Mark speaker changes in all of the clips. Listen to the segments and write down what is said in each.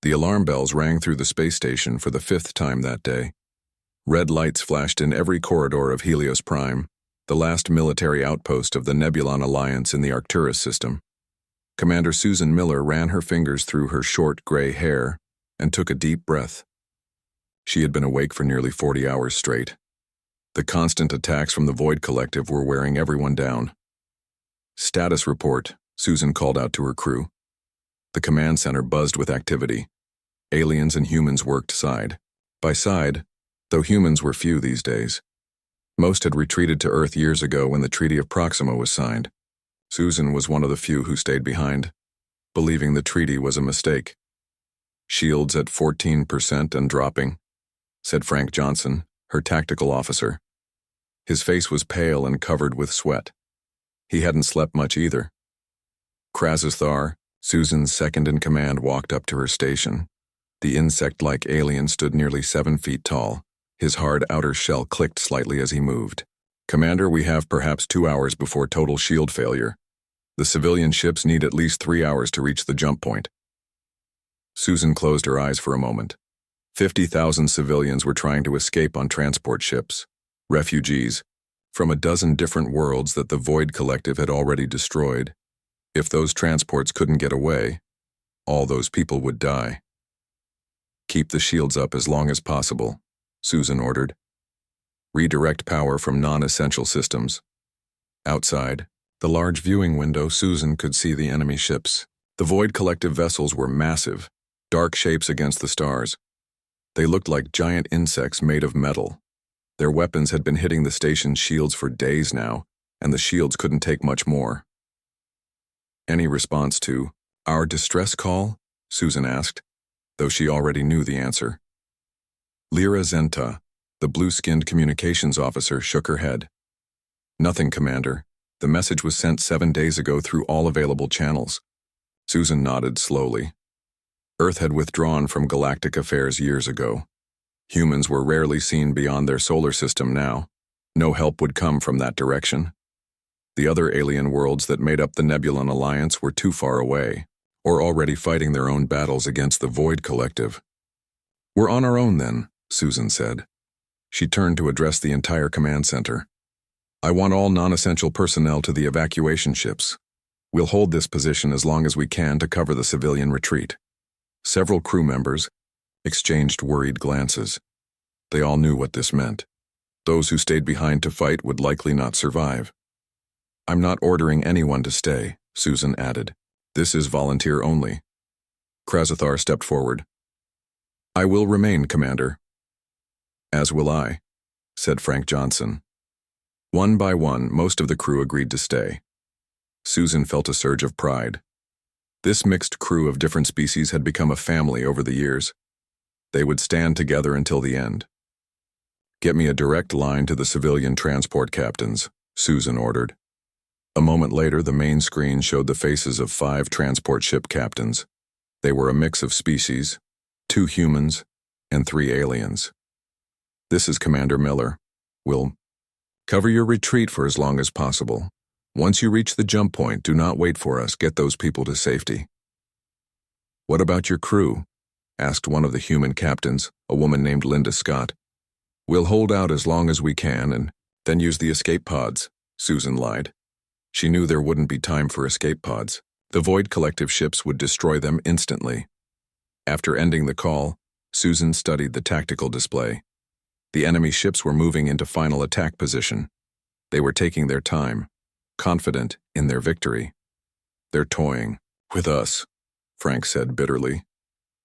Speaker 1: The alarm bells rang through the space station for the 5th time that day. Red lights flashed in every corridor of Helios Prime, the last military outpost of the Nebulon Alliance in the Arcturus system. Commander Susan Miller ran her fingers through her short gray hair and took a deep breath. She had been awake for nearly 40 hours straight. The constant attacks from the Void Collective were wearing everyone down. "Status report," Susan called out to her crew. The command center buzzed with activity. Aliens and humans worked side by side, though humans were few these days. Most had retreated to Earth years ago when the Treaty of Proxima was signed. Susan was one of the few who stayed behind, believing the treaty was a mistake. "Shields at 14% and dropping," said Frank Johnson, her tactical officer. His face was pale and covered with sweat. He hadn't slept much either. Krasithar, Susan's second-in-command, walked up to her station. The insect-like alien stood nearly 7 feet tall. His hard outer shell clicked slightly as he moved. "Commander, we have perhaps 2 hours before total shield failure. The civilian ships need at least 3 hours to reach the jump point." Susan closed her eyes for a moment. 50,000 civilians were trying to escape on transport ships, refugees, from a dozen different worlds that the Void Collective had already destroyed. If those transports couldn't get away, all those people would die. "Keep the shields up as long as possible," Susan ordered. "Redirect power from non-essential systems." Outside the large viewing window, Susan could see the enemy ships. The Void Collective vessels were massive, dark shapes against the stars. They looked like giant insects made of metal. Their weapons had been hitting the station's shields for days now, and the shields couldn't take much more. "Any response to our distress call?" Susan asked, though she already knew the answer. Lyra Zenta, the blue-skinned communications officer, shook her head. "Nothing, Commander. The message was sent 7 days ago through all available channels." Susan nodded slowly. Earth had withdrawn from galactic affairs years ago. Humans were rarely seen beyond their solar system now. No help would come from that direction. The other alien worlds that made up the Nebulon Alliance were too far away, or already fighting their own battles against the Void Collective. "We're on our own then," Susan said. She turned to address the entire command center. "I want all non-essential personnel to the evacuation ships. We'll hold this position as long as we can to cover the civilian retreat." Several crew members exchanged worried glances. They all knew what this meant. Those who stayed behind to fight would likely not survive. "I'm not ordering anyone to stay," Susan added. "This is volunteer only." Krasithar stepped forward. "I will remain, Commander." "As will I," said Frank Johnson. One by one, most of the crew agreed to stay. Susan felt a surge of pride. This mixed crew of different species had become a family over the years. They would stand together until the end. "Get me a direct line to the civilian transport captains," Susan ordered. A moment later, the main screen showed the faces of 5 transport ship captains. They were a mix of species, 2 humans, and 3 aliens. "This is Commander Miller. We'll cover your retreat for as long as possible. Once you reach the jump point, do not wait for us. Get those people to safety." "What about your crew?" asked one of the human captains, a woman named Linda Scott. "We'll hold out as long as we can and then use the escape pods," Susan lied. She knew there wouldn't be time for escape pods. The Void Collective ships would destroy them instantly. After ending the call, Susan studied the tactical display. The enemy ships were moving into final attack position. They were taking their time, confident in their victory. "They're toying with us," Frank said bitterly.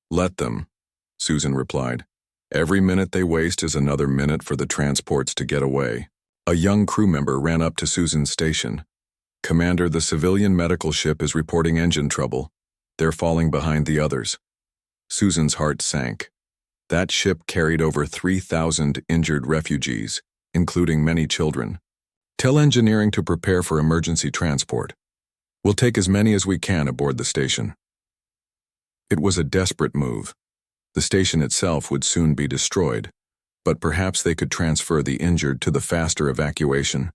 Speaker 1: "Let them," Susan replied. "Every minute they waste is another minute for the transports to get away." A young crew member ran up to Susan's station. "Commander, the civilian medical ship is reporting engine trouble. They're falling behind the others." Susan's heart sank. That ship carried over 3,000 injured refugees, including many children. "Tell engineering to prepare for emergency transport. We'll take as many as we can aboard the station." It was a desperate move. The station itself would soon be destroyed, but perhaps they could transfer the injured to the faster evacuation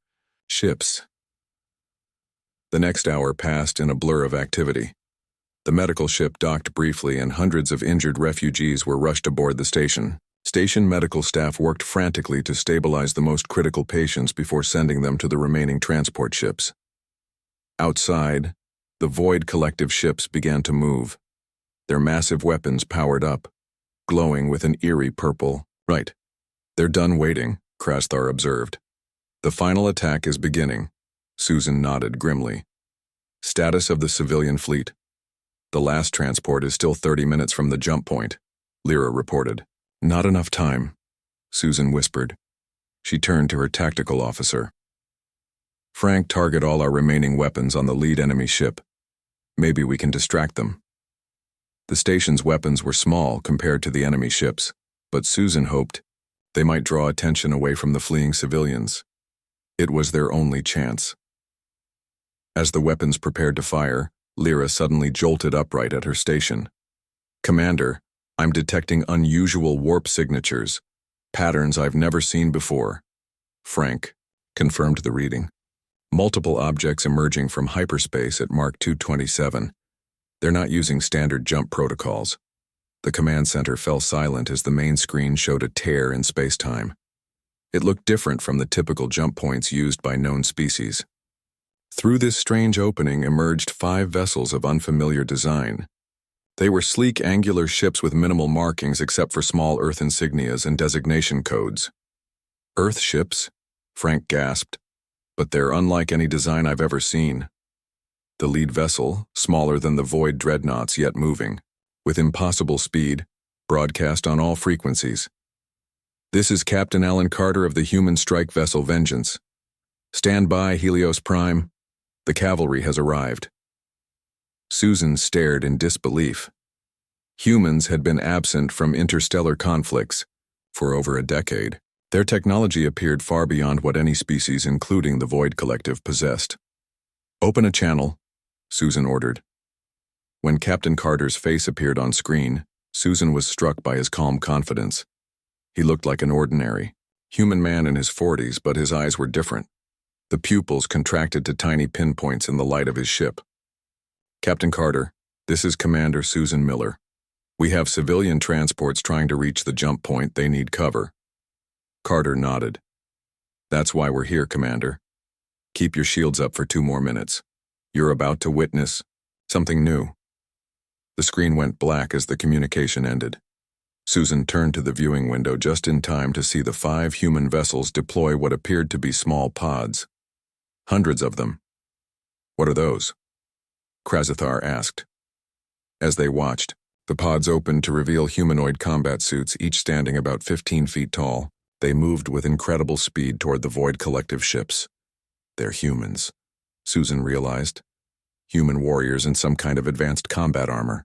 Speaker 1: ships. The next hour passed in a blur of activity. The medical ship docked briefly and hundreds of injured refugees were rushed aboard the station. Station medical staff worked frantically to stabilize the most critical patients before sending them to the remaining transport ships. Outside, the Void Collective ships began to move. Their massive weapons powered up, glowing with an eerie purple. Right. They're done waiting, Krasthar observed. The final attack is beginning. Susan nodded grimly. Status of the civilian fleet. The last transport is still 30 minutes from the jump point, Lyra reported. Not enough time, Susan whispered. She turned to her tactical officer. Frank, target all our remaining weapons on the lead enemy ship. Maybe we can distract them. The station's weapons were small compared to the enemy ships, but Susan hoped they might draw attention away from the fleeing civilians. It was their only chance. As the weapons prepared to fire, Lyra suddenly jolted upright at her station. Commander, I'm detecting unusual warp signatures, patterns I've never seen before. Frank confirmed the reading. Multiple objects emerging from hyperspace at Mark 227. They're not using standard jump protocols. The command center fell silent as the main screen showed a tear in space-time. It looked different from the typical jump points used by known species. Through this strange opening emerged 5 vessels of unfamiliar design. They were sleek, angular ships with minimal markings except for small Earth insignias and designation codes. Earth ships? Frank gasped. But they're unlike any design I've ever seen. The lead vessel, smaller than the Void dreadnoughts yet moving, with impossible speed, broadcast on all frequencies. This is Captain Alan Carter of the human strike vessel Vengeance. Stand by, Helios Prime. The cavalry has arrived. Susan stared in disbelief. Humans had been absent from interstellar conflicts for over a decade. Their technology appeared far beyond what any species, including the Void Collective, possessed. Open a channel, Susan ordered. When Captain Carter's face appeared on screen, Susan was struck by his calm confidence. He looked like an ordinary, human man in his 40s, but his eyes were different. The pupils contracted to tiny pinpoints in the light of his ship. Captain Carter, this is Commander Susan Miller. We have civilian transports trying to reach the jump point. They need cover. Carter nodded. That's why we're here, Commander. Keep your shields up for 2 more minutes. You're about to witness something new. The screen went black as the communication ended. Susan turned to the viewing window just in time to see the 5 human vessels deploy what appeared to be small pods. Hundreds of them. What are those? Krasthar asked. As they watched, the pods opened to reveal humanoid combat suits, each standing about 15 feet tall. They moved with incredible speed toward the Void Collective ships. They're humans, Susan realized. Human warriors in some kind of advanced combat armor.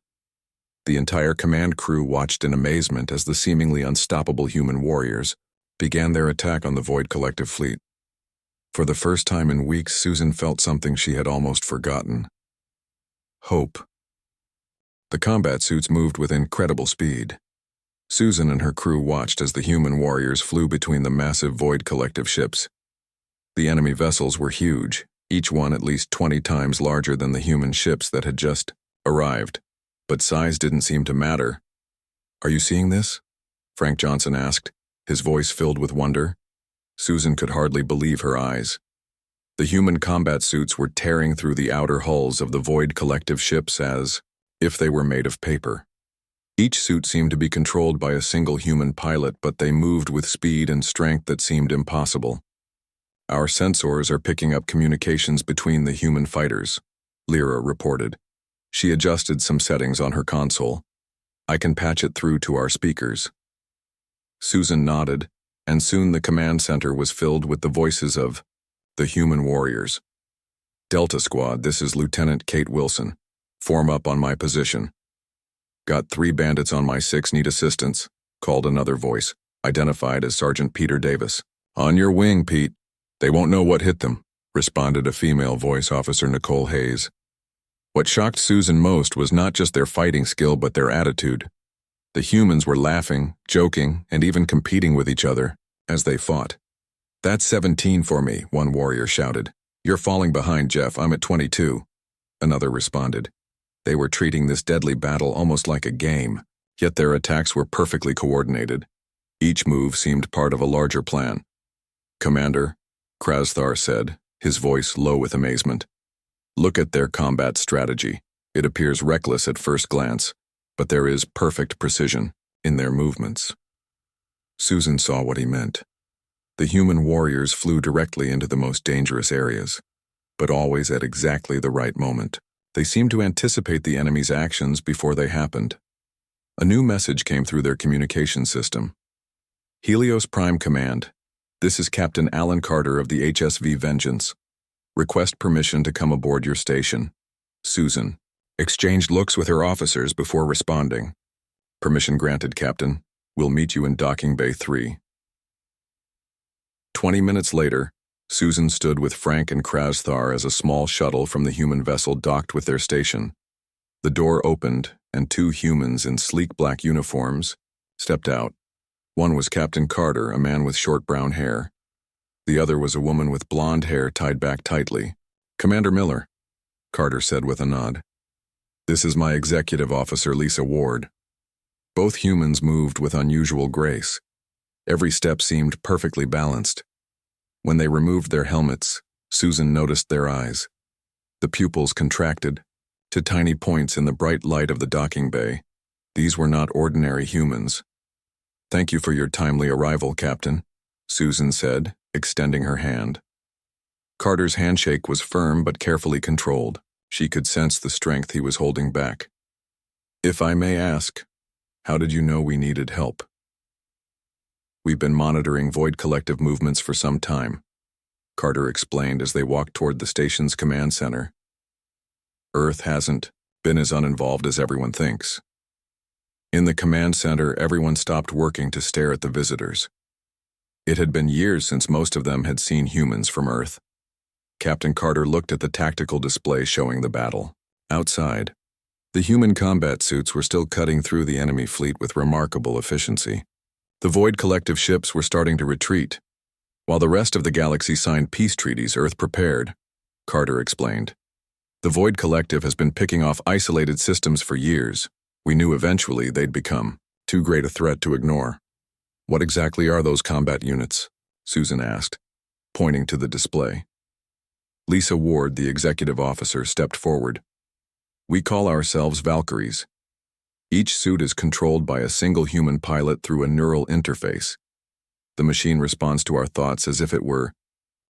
Speaker 1: The entire command crew watched in amazement as the seemingly unstoppable human warriors began their attack on the Void Collective fleet. For the first time in weeks, Susan felt something she had almost forgotten. Hope. The combat suits moved with incredible speed. Susan and her crew watched as the human warriors flew between the massive Void Collective ships. The enemy vessels were huge, each one at least 20 times larger than the human ships that had just arrived. But size didn't seem to matter. Are you seeing this? Frank Johnson asked, his voice filled with wonder. Susan could hardly believe her eyes. The human combat suits were tearing through the outer hulls of the Void Collective ships as if they were made of paper. Each suit seemed to be controlled by a single human pilot, but they moved with speed and strength that seemed impossible. Our sensors are picking up communications between the human fighters, Lyra reported. She adjusted some settings on her console. I can patch it through to our speakers. Susan nodded, and soon the command center was filled with the voices of the human warriors. Delta Squad, this is Lieutenant Kate Wilson. Form up on my position. Got 3 bandits on my 6, need assistance, called another voice, identified as Sergeant Peter Davis. On your wing, Pete. They won't know what hit them, responded a female voice, Officer Nicole Hayes. What shocked Susan most was not just their fighting skill, but their attitude. The humans were laughing, joking, and even competing with each other as they fought. That's 17 for me, one warrior shouted. You're falling behind, Jeff. I'm at 22. Another responded. They were treating this deadly battle almost like a game, yet their attacks were perfectly coordinated. Each move seemed part of a larger plan. "Commander," Krasthar said, his voice low with amazement. "Look at their combat strategy. It appears reckless at first glance, but there is perfect precision in their movements." Susan saw what he meant. The human warriors flew directly into the most dangerous areas, but always at exactly the right moment. They seemed to anticipate the enemy's actions before they happened. A new message came through their communication system. "Helios Prime Command. This is Captain Alan Carter of the HSV Vengeance. Request permission to come aboard your station." Susan exchanged looks with her officers before responding. "Permission granted, Captain. We'll meet you in Docking Bay 3. 20 minutes later, Susan stood with Frank and Krasthar as a small shuttle from the human vessel docked with their station. The door opened, and two humans in sleek black uniforms stepped out. One was Captain Carter, a man with short brown hair. The other was a woman with blonde hair tied back tightly. "Commander Miller," Carter said with a nod. "This is my executive officer, Lisa Ward." Both humans moved with unusual grace. Every step seemed perfectly balanced. When they removed their helmets, Susan noticed their eyes. The pupils contracted to tiny points in the bright light of the docking bay. These were not ordinary humans. "Thank you for your timely arrival, Captain," Susan said, extending her hand. Carter's handshake was firm but carefully controlled. She could sense the strength he was holding back. "If I may ask, how did you know we needed help?" "We've been monitoring Void Collective movements for some time," Carter explained as they walked toward the station's command center. "Earth hasn't been as uninvolved as everyone thinks." In the command center, everyone stopped working to stare at the visitors. It had been years since most of them had seen humans from Earth. Captain Carter looked at the tactical display showing the battle. Outside, the human combat suits were still cutting through the enemy fleet with remarkable efficiency. The Void Collective ships were starting to retreat. While the rest of the galaxy signed peace treaties, Earth prepared, Carter explained. "The Void Collective has been picking off isolated systems for years. We knew eventually they'd become too great a threat to ignore." "What exactly are those combat units?" Susan asked, pointing to the display. Lisa Ward, the executive officer, stepped forward. "We call ourselves Valkyries. Each suit is controlled by a single human pilot through a neural interface. The machine responds to our thoughts as if it were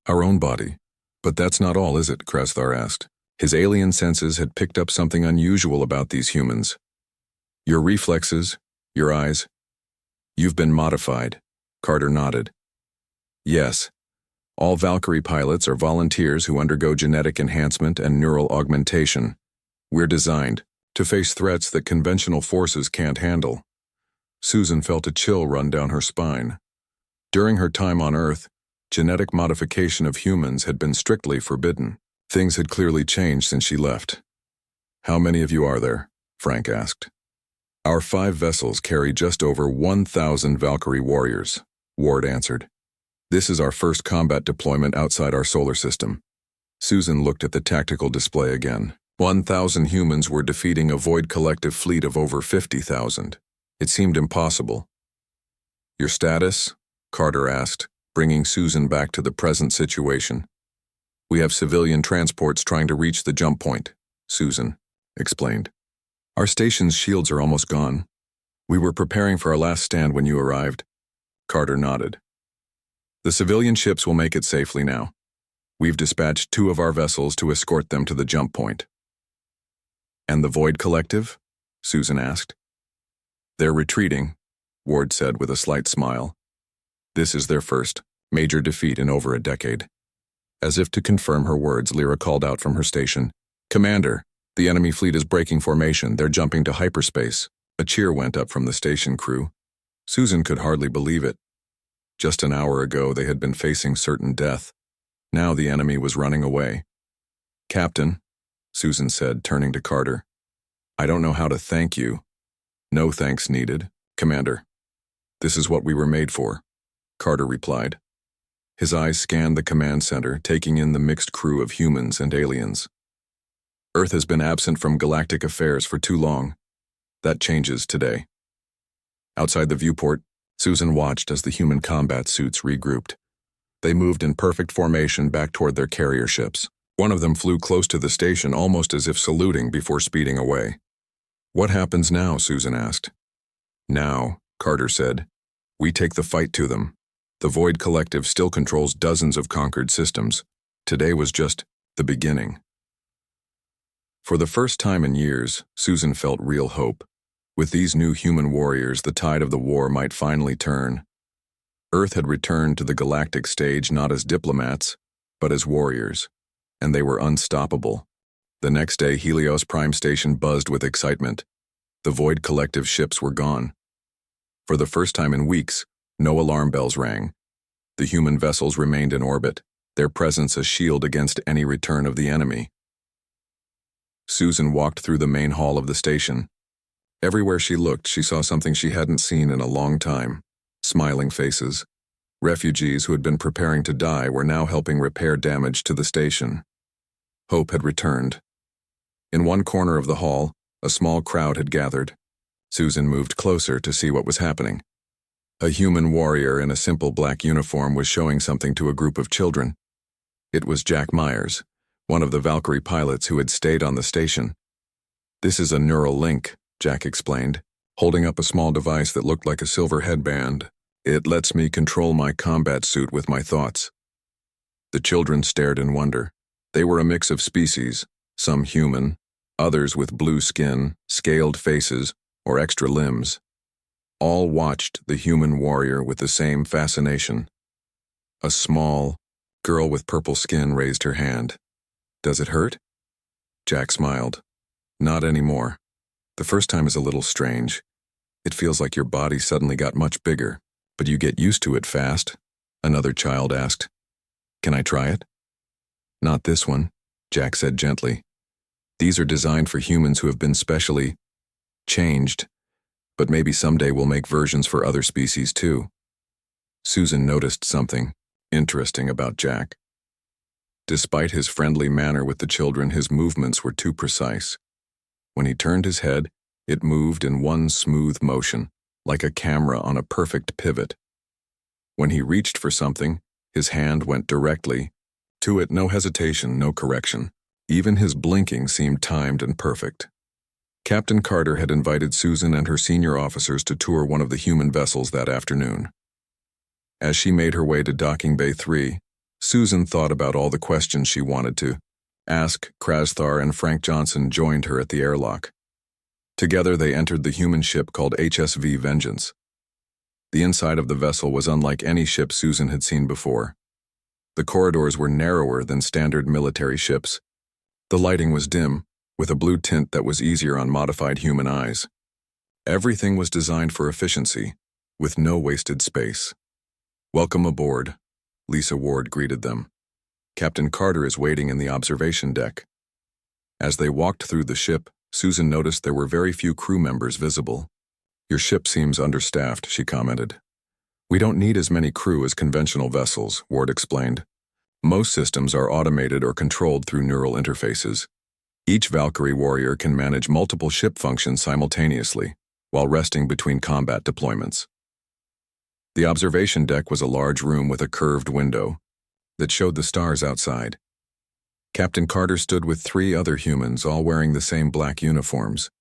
Speaker 1: our own body." "But that's not all, is it?" Krasthar asked. His alien senses had picked up something unusual about these humans. "Your reflexes, your eyes. You've been modified." Carter nodded. "Yes. All Valkyrie pilots are volunteers who undergo genetic enhancement and neural augmentation. We're designed to face threats that conventional forces can't handle." Susan felt a chill run down her spine. During her time on Earth, genetic modification of humans had been strictly forbidden. Things had clearly changed since she left. "How many of you are there?" Frank asked. "Our 5 vessels carry just over 1,000 Valkyrie warriors," Ward answered. "This is our first combat deployment outside our solar system." Susan looked at the tactical display again. 1,000 humans were defeating a Void Collective fleet of over 50,000. It seemed impossible. "Your status?" Carter asked, bringing Susan back to the present situation. "We have civilian transports trying to reach the jump point," Susan explained. "Our station's shields are almost gone. We were preparing for our last stand when you arrived." Carter nodded. "The civilian ships will make it safely now. We've dispatched 2 of our vessels to escort them to the jump point." "And the Void Collective?" Susan asked. "They're retreating," Ward said with a slight smile. "This is their first major defeat in over a decade." As if to confirm her words, Lyra called out from her station, "Commander, the enemy fleet is breaking formation. They're jumping to hyperspace." A cheer went up from the station crew. Susan could hardly believe it. Just an hour ago, they had been facing certain death. Now the enemy was running away. "Captain," Susan said, turning to Carter, "I don't know how to thank you." "No thanks needed, Commander. This is what we were made for," Carter replied. His eyes scanned the command center, taking in the mixed crew of humans and aliens. Earth has been absent from galactic affairs for too long. That changes today. Outside the viewport, Susan watched as the human combat suits regrouped. They moved in perfect formation back toward their carrier ships. One of them flew close to the station almost as if saluting before speeding away. "What happens now?" Susan asked. "Now," Carter said, "we take the fight to them. The Void Collective still controls dozens of conquered systems. Today was just the beginning." For the first time in years, Susan felt real hope. With these new human warriors, the tide of the war might finally turn. Earth had returned to the galactic stage not as diplomats, but as warriors, and they were unstoppable. The next day, Helios Prime Station buzzed with excitement. The Void Collective ships were gone. For the first time in weeks, no alarm bells rang. The human vessels remained in orbit, their presence a shield against any return of the enemy. Susan walked through the main hall of the station. Everywhere she looked, she saw something she hadn't seen in a long time. Smiling faces. Refugees who had been preparing to die were now helping repair damage to the station. Hope had returned. In one corner of the hall, a small crowd had gathered. Susan moved closer to see what was happening. A human warrior in a simple black uniform was showing something to a group of children. It was Jack Myers, one of the Valkyrie pilots who had stayed on the station. "This is a neural link," Jack explained, holding up a small device that looked like a silver headband. "It lets me control my combat suit with my thoughts." The children stared in wonder. They were a mix of species, some human, others with blue skin, scaled faces, or extra limbs. All watched the human warrior with the same fascination. A small girl with purple skin raised her hand. "Does it hurt?" Jack smiled. "Not anymore. The first time is a little strange. It feels like your body suddenly got much bigger, but you get used to it fast." Another child asked, "Can I try it?" "Not this one," Jack said gently. "These are designed for humans who have been specially changed, but maybe someday we'll make versions for other species too." Susan noticed something interesting about Jack. Despite his friendly manner with the children, his movements were too precise. When he turned his head, it moved in one smooth motion, like a camera on a perfect pivot. When he reached for something, his hand went directly to it, no hesitation, no correction. Even his blinking seemed timed and perfect. Captain Carter had invited Susan and her senior officers to tour one of the human vessels that afternoon. As she made her way to Docking Bay 3, Susan thought about all the questions she wanted to ask. Krasthar and Frank Johnson joined her at the airlock. Together they entered the human ship called HSV Vengeance. The inside of the vessel was unlike any ship Susan had seen before. The corridors were narrower than standard military ships. The lighting was dim, with a blue tint that was easier on modified human eyes. Everything was designed for efficiency, with no wasted space. "Welcome aboard," Lisa Ward greeted them. "Captain Carter is waiting in the observation deck." As they walked through the ship, Susan noticed there were very few crew members visible. "Your ship seems understaffed," she commented. "We don't need as many crew as conventional vessels," Ward explained. "Most systems are automated or controlled through neural interfaces. Each Valkyrie warrior can manage multiple ship functions simultaneously, while resting between combat deployments." The observation deck was a large room with a curved window that showed the stars outside. Captain Carter stood with 3 other humans, all wearing the same black uniforms.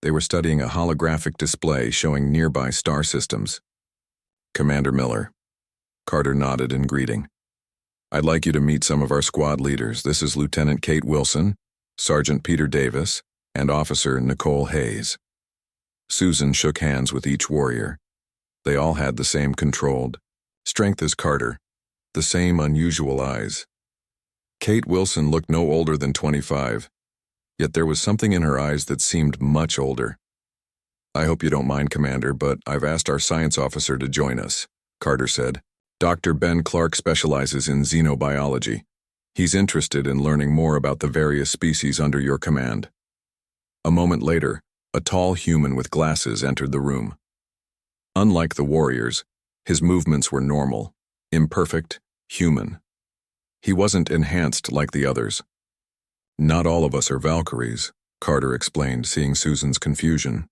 Speaker 1: They were studying a holographic display showing nearby star systems. "Commander Miller." Carter nodded in greeting. "I'd like you to meet some of our squad leaders. This is Lieutenant Kate Wilson, Sergeant Peter Davis, and Officer Nicole Hayes." Susan shook hands with each warrior. They all had the same controlled strength as Carter, the same unusual eyes. Kate Wilson looked no older than 25, yet there was something in her eyes that seemed much older. "I hope you don't mind, Commander, but I've asked our science officer to join us," Carter said. "Dr. Ben Clark specializes in xenobiology. He's interested in learning more about the various species under your command." A moment later, a tall human with glasses entered the room. Unlike the warriors, his movements were normal, imperfect, human. He wasn't enhanced like the others. Not all of us are Valkyries, Carter explained, seeing Susan's confusion.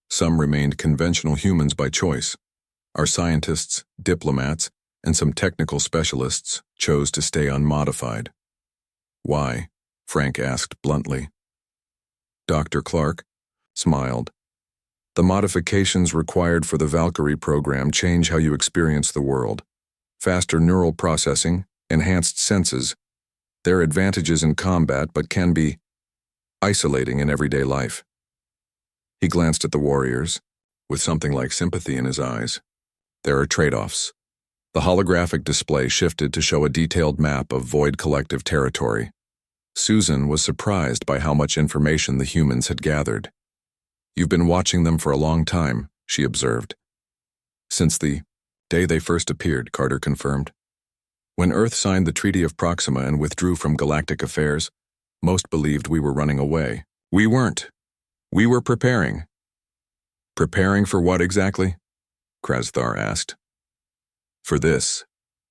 Speaker 1: Some remained conventional humans by choice. Our scientists, diplomats, and some technical specialists chose to stay unmodified. Why? Frank asked bluntly. Dr. Clark smiled. The modifications required for the Valkyrie program change how you experience the world. Faster neural processing, enhanced senses. There are advantages in combat but can be isolating in everyday life. He glanced at the warriors, with something like sympathy in his eyes. There are trade-offs. The holographic display shifted to show a detailed map of Void Collective territory. Susan was surprised by how much information the humans had gathered. You've been watching them for a long time, she observed. Since the day they first appeared, Carter confirmed. When Earth signed the Treaty of Proxima and withdrew from galactic affairs, most believed we were running away. We weren't. We were preparing. Preparing for what exactly? Krasthar asked. For this,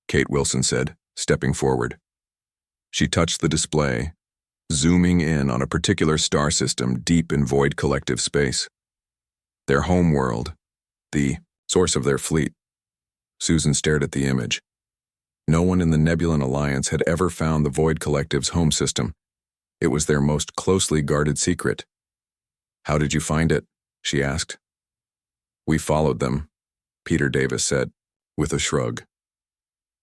Speaker 1: Kate Wilson said, stepping forward. She touched the display, zooming in on a particular star system deep in Void Collective space. Their home world, the source of their fleet. Susan stared at the image. No one in the Nebulan Alliance had ever found the Void Collective's home system. It was their most closely guarded secret. How did you find it? She asked. We followed them, Peter Davis said, with a shrug.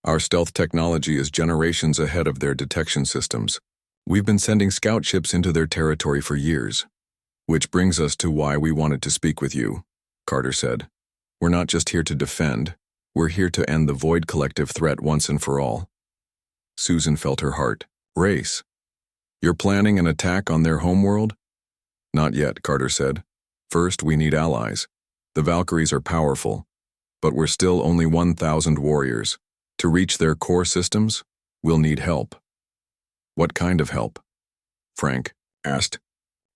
Speaker 1: Our stealth technology is generations ahead of their detection systems. We've been sending scout ships into their territory for years. Which brings us to why we wanted to speak with you, Carter said. We're not just here to defend. We're here to end the Void Collective threat once and for all. Susan felt her heart race. You're planning an attack on their homeworld? Not yet, Carter said. First, we need allies. The Valkyries are powerful, but we're still only 1,000 warriors. To reach their core systems, we'll need help. What kind of help? Frank asked.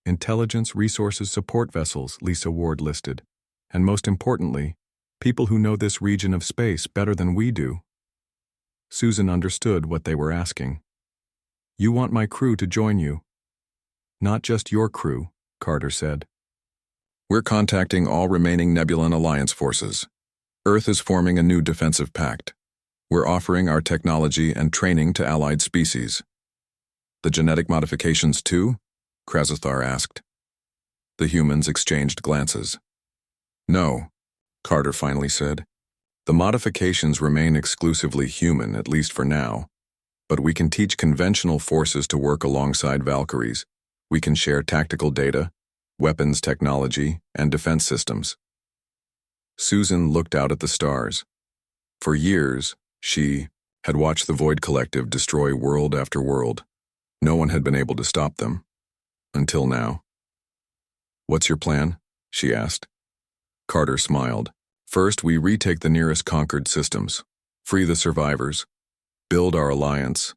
Speaker 1: Intelligence Resources Support Vessels, Lisa Ward listed. And most importantly, people who know this region of space better than we do. Susan understood what they were asking. You want my crew to join you. Not just your crew, Carter said. We're contacting all remaining Nebulan Alliance forces. Earth is forming a new defensive pact. We're offering our technology and training to allied species. The genetic modifications too? Krasthar asked. The humans exchanged glances. No, Carter finally said. The modifications remain exclusively human, at least for now. But we can teach conventional forces to work alongside Valkyries. We can share tactical data, weapons technology, and defense systems. Susan looked out at the stars. For years, she had watched the Void Collective destroy world after world. No one had been able to stop them. Until now. What's your plan? She asked. Carter smiled. First, we retake the nearest conquered systems, free the survivors, build our alliance.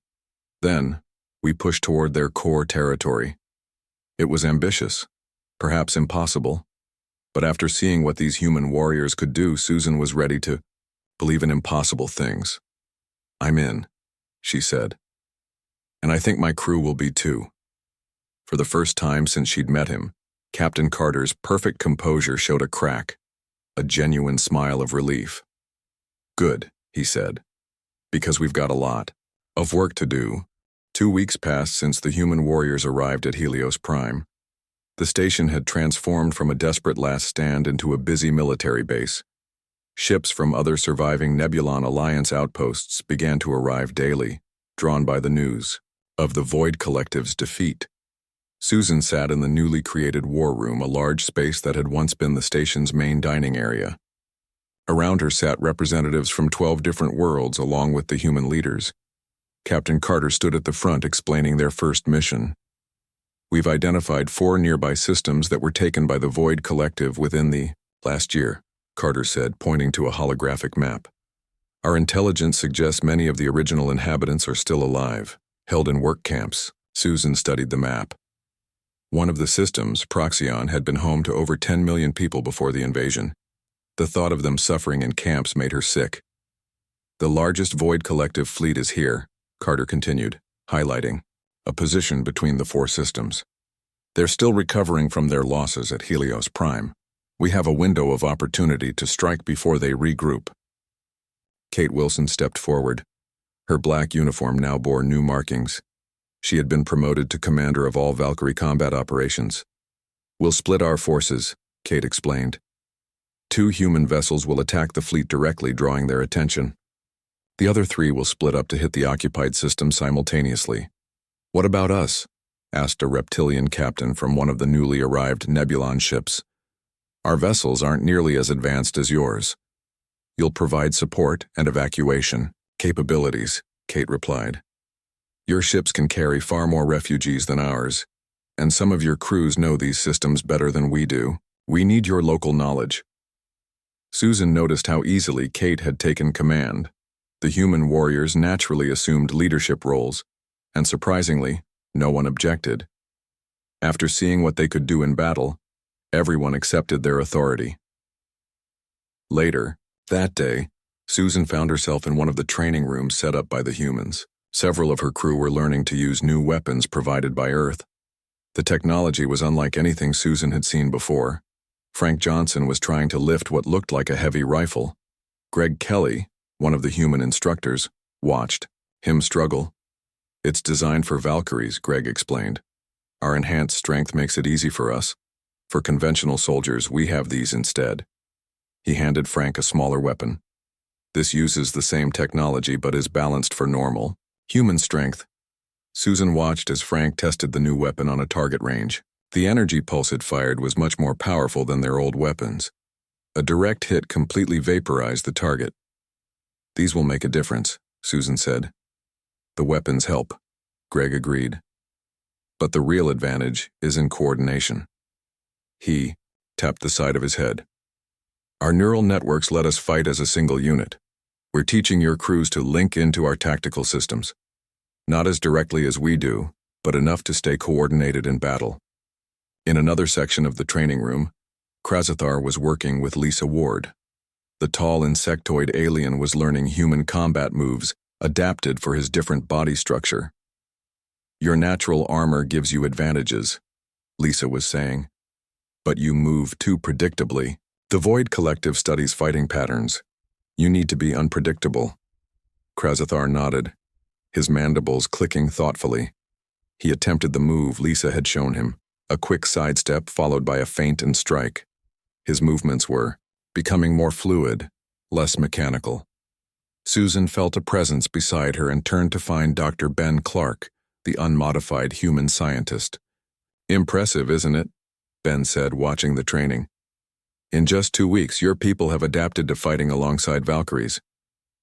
Speaker 1: Then, we push toward their core territory. It was ambitious, perhaps impossible, but after seeing what these human warriors could do, Susan was ready to believe in impossible things. I'm in, she said. And I think my crew will be too. For the first time since she'd met him, Captain Carter's perfect composure showed a crack, a genuine smile of relief. Good, he said, because we've got a lot of work to do. 2 weeks passed since the human warriors arrived at Helios Prime. The station had transformed from a desperate last stand into a busy military base. Ships from other surviving Nebulan Alliance outposts began to arrive daily, drawn by the news of the Void Collective's defeat. Susan sat in the newly created war room, a large space that had once been the station's main dining area. Around her sat representatives from 12 different worlds along with the human leaders. Captain Carter stood at the front explaining their first mission. We've identified 4 nearby systems that were taken by the Void Collective within the last year, Carter said, pointing to a holographic map. Our intelligence suggests many of the original inhabitants are still alive, held in work camps. Susan studied the map. One of the systems, Proxion, had been home to over 10 million people before the invasion. The thought of them suffering in camps made her sick. The largest Void Collective fleet is here, Carter continued, highlighting a position between the four systems. They're still recovering from their losses at Helios Prime. We have a window of opportunity to strike before they regroup. Kate Wilson stepped forward. Her black uniform now bore new markings. She had been promoted to commander of all Valkyrie combat operations. We'll split our forces, Kate explained. 2 human vessels will attack the fleet directly, drawing their attention. The other 3 will split up to hit the occupied system simultaneously. What about us? Asked a reptilian captain from one of the newly arrived Nebulon ships. Our vessels aren't nearly as advanced as yours. You'll provide support and evacuation capabilities, Kate replied. Your ships can carry far more refugees than ours, and some of your crews know these systems better than we do. We need your local knowledge. Susan noticed how easily Kate had taken command. The human warriors naturally assumed leadership roles, and surprisingly, no one objected. After seeing what they could do in battle, everyone accepted their authority. Later, that day, Susan found herself in one of the training rooms set up by the humans. Several of her crew were learning to use new weapons provided by Earth. The technology was unlike anything Susan had seen before. Frank Johnson was trying to lift what looked like a heavy rifle. Greg Kelly, one of the human instructors, watched him struggle. It's designed for Valkyries, Greg explained. Our enhanced strength makes it easy for us. For conventional soldiers, we have these instead. He handed Frank a smaller weapon. This uses the same technology but is balanced for normal, human strength. Susan watched as Frank tested the new weapon on a target range. The energy pulse it fired was much more powerful than their old weapons. A direct hit completely vaporized the target. These will make a difference, Susan said. The weapons help, Greg agreed. But the real advantage is in coordination. He tapped the side of his head. Our neural networks let us fight as a single unit. We're teaching your crews to link into our tactical systems. Not as directly as we do, but enough to stay coordinated in battle. In another section of the training room, Krazathar was working with Lisa Ward. The tall insectoid alien was learning human combat moves adapted for his different body structure. Your natural armor gives you advantages, Lisa was saying. But you move too predictably. The Void Collective studies fighting patterns. You need to be unpredictable. Krazathar nodded, his mandibles clicking thoughtfully. He attempted the move Lisa had shown him, a quick sidestep followed by a feint and strike. His movements were becoming more fluid, less mechanical. Susan felt a presence beside her and turned to find Dr. Ben Clark, the unmodified human scientist. Impressive, isn't it? Ben said, watching the training. In just 2 weeks, your people have adapted to fighting alongside Valkyries.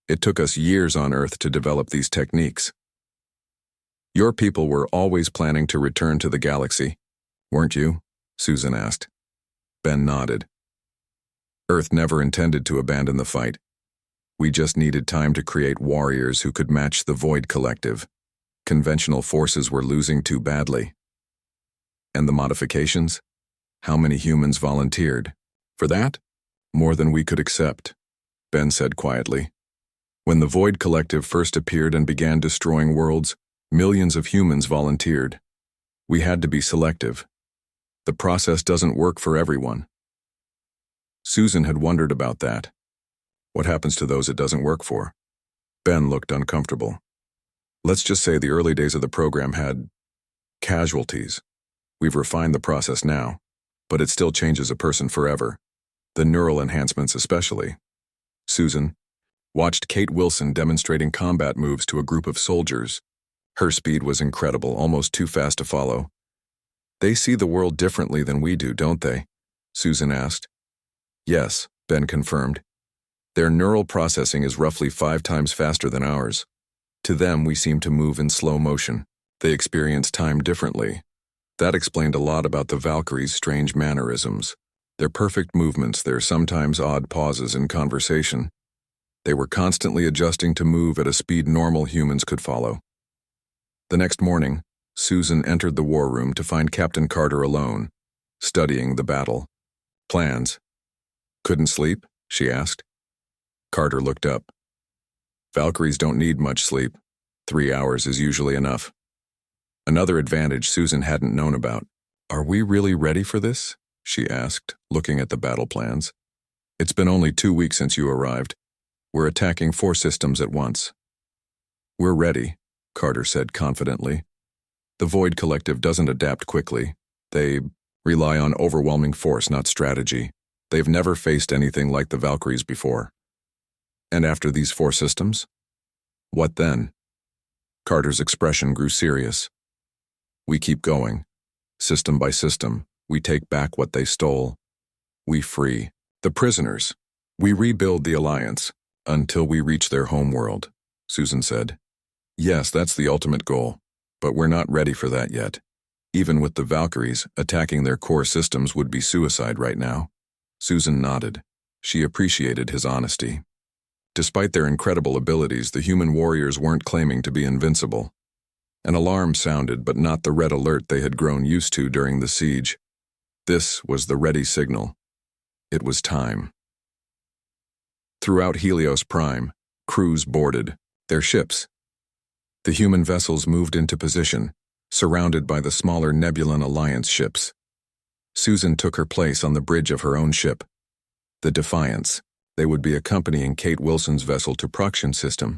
Speaker 1: It took us years on Earth to develop these techniques. Your people were always planning to return to the galaxy, weren't you? Susan asked. Ben nodded. Earth never intended to abandon the fight. We just needed time to create warriors who could match the Void Collective. Conventional forces were losing too badly. And the modifications? How many humans volunteered? For that? More than we could accept, Ben said quietly. When the Void Collective first appeared and began destroying worlds, millions of humans volunteered. We had to be selective. The process doesn't work for everyone. Susan had wondered about that. What happens to those it doesn't work for? Ben looked uncomfortable. Let's just say the early days of the program had casualties. We've refined the process now, but it still changes a person forever. The neural enhancements especially. Susan watched Kate Wilson demonstrating combat moves to a group of soldiers. Her speed was incredible, almost too fast to follow. They see the world differently than we do, don't they? Susan asked. Yes, Ben confirmed. Their neural processing is roughly 5 times faster than ours. To them, we seem to move in slow motion. They experience time differently. That explained a lot about the Valkyries' strange mannerisms. Their perfect movements, their sometimes odd pauses in conversation. They were constantly adjusting to move at a speed normal humans could follow. The next morning, Susan entered the war room to find Captain Carter alone, studying the battle. Plans. Couldn't sleep? She asked. Carter looked up. Valkyries don't need much sleep. 3 hours is usually enough. Another advantage Susan hadn't known about. Are we really ready for this? She asked, looking at the battle plans. It's been only 2 weeks since you arrived. We're attacking 4 systems at once. We're ready, Carter said confidently. The Void Collective doesn't adapt quickly. They rely on overwhelming force, not strategy. They've never faced anything like the Valkyries before. And after these 4 systems? What then? Carter's expression grew serious. We keep going. System by system, we take back what they stole. We free the prisoners. We rebuild the Alliance until we reach their homeworld, Susan said. Yes, that's the ultimate goal, but we're not ready for that yet. Even with the Valkyries, attacking their core systems would be suicide right now. Susan nodded. She appreciated his honesty. Despite their incredible abilities, the human warriors weren't claiming to be invincible. An alarm sounded, but not the red alert they had grown used to during the siege. This was the ready signal. It was time. Throughout Helios Prime, crews boarded their ships. The human vessels moved into position, surrounded by the smaller Nebulan Alliance ships. Susan took her place on the bridge of her own ship, the Defiance. They would be accompanying Kate Wilson's vessel to Proxion System.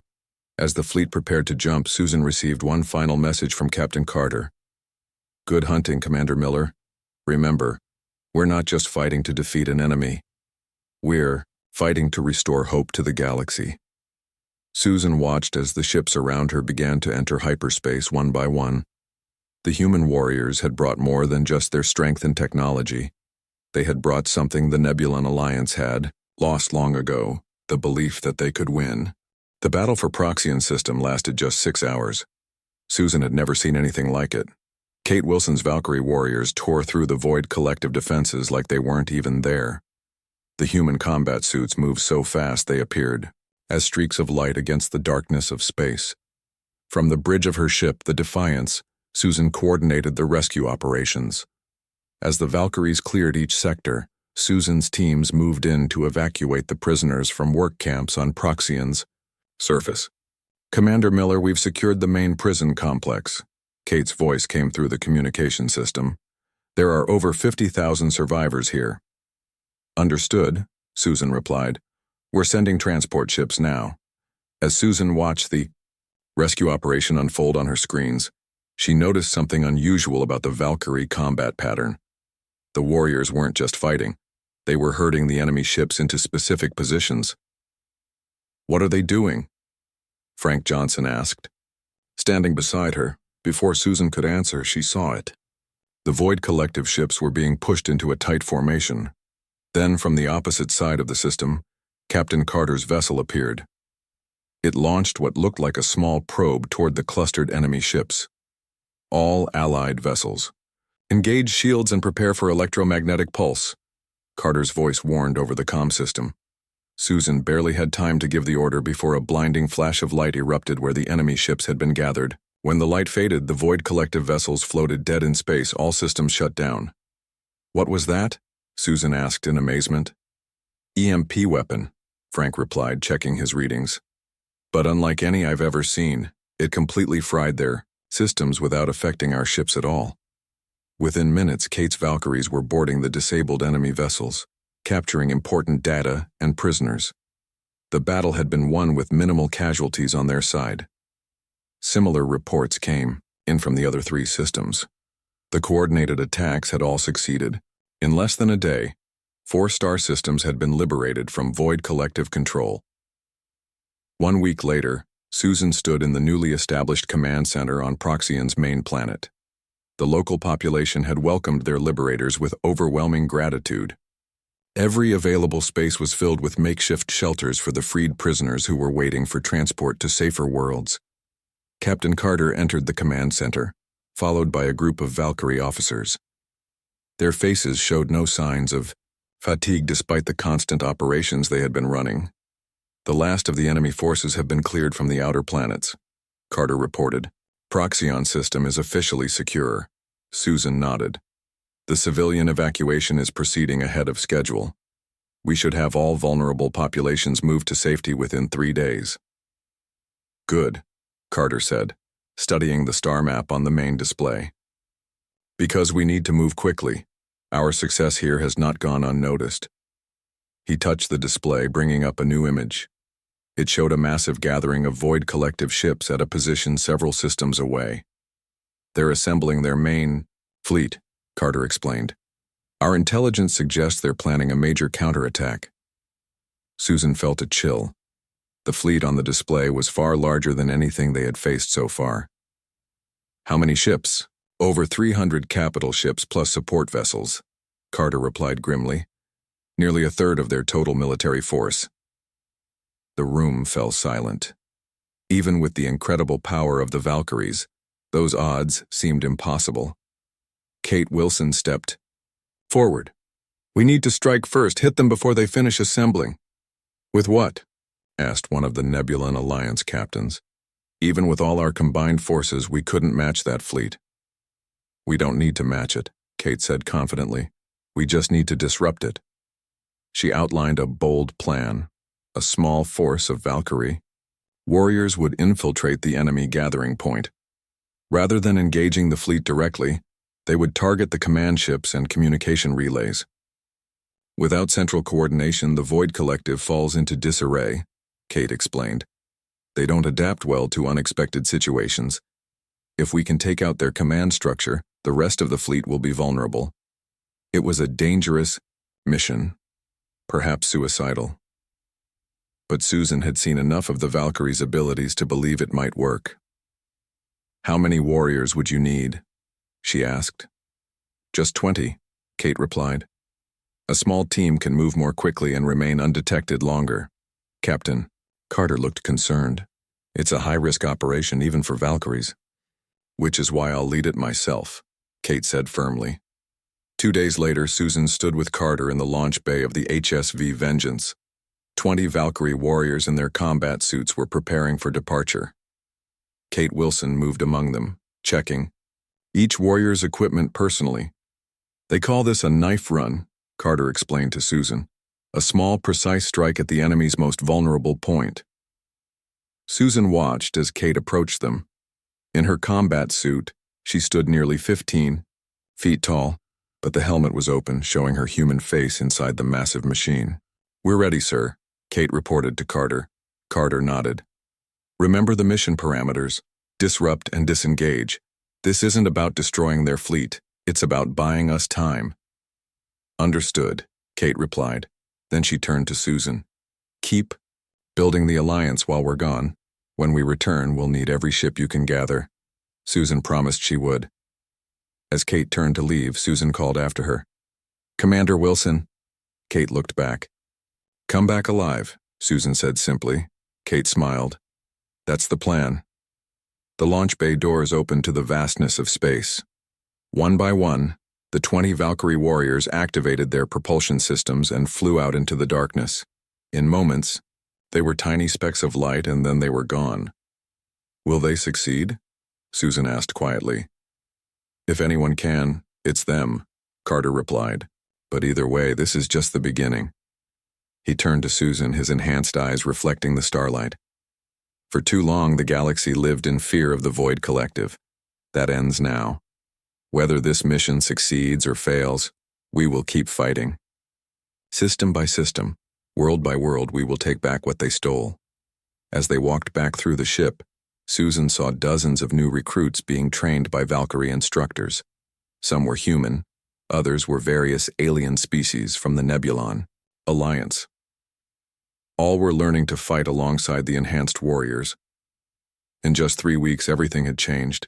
Speaker 1: As the fleet prepared to jump, Susan received one final message from Captain Carter. Good hunting, Commander Miller. Remember, we're not just fighting to defeat an enemy. We're fighting to restore hope to the galaxy. Susan watched as the ships around her began to enter hyperspace one by one. The human warriors had brought more than just their strength and technology. They had brought something the Nebulan Alliance had, lost long ago, the belief that they could win. The battle for Proxion System lasted just 6 hours. Susan had never seen anything like it. Kate Wilson's Valkyrie warriors tore through the Void Collective defenses like they weren't even there. The human combat suits moved so fast they appeared as streaks of light against the darkness of space. From the bridge of her ship, the Defiance, Susan coordinated the rescue operations. As the Valkyries cleared each sector, Susan's teams moved in to evacuate the prisoners from work camps on Proxion's surface. Commander Miller, we've secured the main prison complex. Kate's voice came through the communication system. There are over 50,000 survivors here. Understood, Susan replied. We're sending transport ships now. As Susan watched the rescue operation unfold on her screens, she noticed something unusual about the Valkyrie combat pattern. The warriors weren't just fighting. They were herding the enemy ships into specific positions. What are they doing? Frank Johnson asked. Standing beside her, before Susan could answer, she saw it. The Void Collective ships were being pushed into a tight formation. Then, from the opposite side of the system, Captain Carter's vessel appeared. It launched what looked like a small probe toward the clustered enemy ships. All Allied vessels. Engage shields and prepare for electromagnetic pulse, Carter's voice warned over the comm system. Susan barely had time to give the order before a blinding flash of light erupted where the enemy ships had been gathered. When the light faded, the Void Collective vessels floated dead in space, all systems shut down. What was that? Susan asked in amazement. EMP weapon, Frank replied, checking his readings. But unlike any I've ever seen, it completely fried their systems without affecting our ships at all. Within minutes, Kate's Valkyries were boarding the disabled enemy vessels, capturing important data and prisoners. The battle had been won with minimal casualties on their side. Similar reports came in from the other 3 systems. The coordinated attacks had all succeeded. In less than a day, 4 star systems had been liberated from Void Collective control. 1 week later, Susan stood in the newly established command center on Proxion's main planet. The local population had welcomed their liberators with overwhelming gratitude. Every available space was filled with makeshift shelters for the freed prisoners who were waiting for transport to safer worlds. Captain Carter entered the command center, followed by a group of Valkyrie officers. Their faces showed no signs of fatigue despite the constant operations they had been running. The last of the enemy forces have been cleared from the outer planets, Carter reported. Proxion system is officially secure. Susan nodded. The civilian evacuation is proceeding ahead of schedule. We should have all vulnerable populations moved to safety within 3 days. Good, Carter said. studying the star map on the main display. Because we need to move quickly. Our success here has not gone unnoticed. He touched the display, bringing up a new image. It showed a massive gathering of Void Collective ships at a position several systems away. They're assembling their main fleet, Carter explained. Our intelligence suggests they're planning a major counterattack. Susan felt a chill. The fleet on the display was far larger than anything they had faced so far. How many ships? Over 300 capital ships plus support vessels, Carter replied grimly. Nearly a third of their total military force. The room fell silent. Even with the incredible power of the Valkyries, those odds seemed impossible. Kate Wilson stepped forward. We need to strike first, hit them before they finish assembling. With what? Asked one of the Nebulan Alliance captains. Even with all our combined forces, we couldn't match that fleet. We don't need to match it, Kate said confidently. We just need to disrupt it. She outlined a bold plan. A small force of Valkyrie warriors would infiltrate the enemy gathering point. Rather than engaging the fleet directly, they would target the command ships and communication relays. Without central coordination, the Void Collective falls into disarray, Kate explained. They don't adapt well to unexpected situations. If we can take out their command structure, the rest of the fleet will be vulnerable. It was a dangerous mission, perhaps suicidal. But Susan had seen enough of the Valkyrie's abilities to believe it might work. How many warriors would you need? She asked. Just 20, Kate replied. A small team can move more quickly and remain undetected longer. Captain, Carter looked concerned. It's a high-risk operation even for Valkyries. Which is why I'll lead it myself, Kate said firmly. 2 days later, Susan stood with Carter in the launch bay of the HSV Vengeance. 20 Valkyrie warriors in their combat suits were preparing for departure. Kate Wilson moved among them, checking each warrior's equipment personally. They call this a knife run, Carter explained to Susan. A small, precise strike at the enemy's most vulnerable point. Susan watched as Kate approached them. In her combat suit, she stood nearly 15 feet tall, but the helmet was open, showing her human face inside the massive machine. We're ready, sir, Kate reported to Carter. Carter nodded. Remember the mission parameters. Disrupt and disengage. This isn't about destroying their fleet. It's about buying us time. Understood, Kate replied. Then she turned to Susan. Keep building the alliance while we're gone. When we return, we'll need every ship you can gather. Susan promised she would. As Kate turned to leave, Susan called after her. Commander Wilson. Kate looked back. Come back alive, Susan said simply. Kate smiled. That's the plan. The launch bay doors opened to the vastness of space. One by one, the 20 Valkyrie warriors activated their propulsion systems and flew out into the darkness. In moments, they were tiny specks of light and then they were gone. Will they succeed? Susan asked quietly. If anyone can, it's them, Carter replied. But either way, this is just the beginning. He turned to Susan, his enhanced eyes reflecting the starlight. For too long, the galaxy lived in fear of the Void Collective. That ends now. Whether this mission succeeds or fails, we will keep fighting. System by system, world by world, we will take back what they stole. As they walked back through the ship, Susan saw dozens of new recruits being trained by Valkyrie instructors. Some were human, others were various alien species from the Nebulan Alliance. All were learning to fight alongside the enhanced warriors. In just 3 weeks, everything had changed.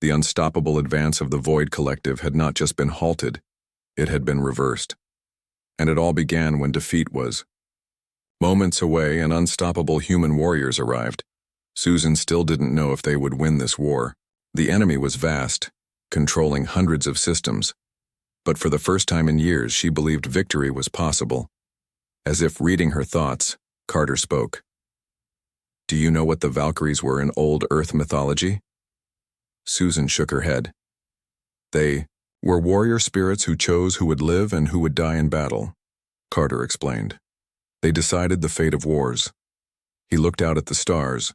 Speaker 1: The unstoppable advance of the Void Collective had not just been halted, it had been reversed. And it all began when defeat was moments away and unstoppable human warriors arrived. Susan still didn't know if they would win this war. The enemy was vast, controlling hundreds of systems. But for the first time in years, she believed victory was possible. As if reading her thoughts, Carter spoke. Do you know what the Valkyries were in old Earth mythology? Susan shook her head. They were warrior spirits who chose who would live and who would die in battle, Carter explained. They decided the fate of wars. He looked out at the stars.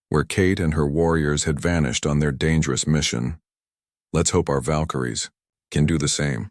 Speaker 1: where Kate and her warriors had vanished on their dangerous mission. Let's hope our Valkyries can do the same.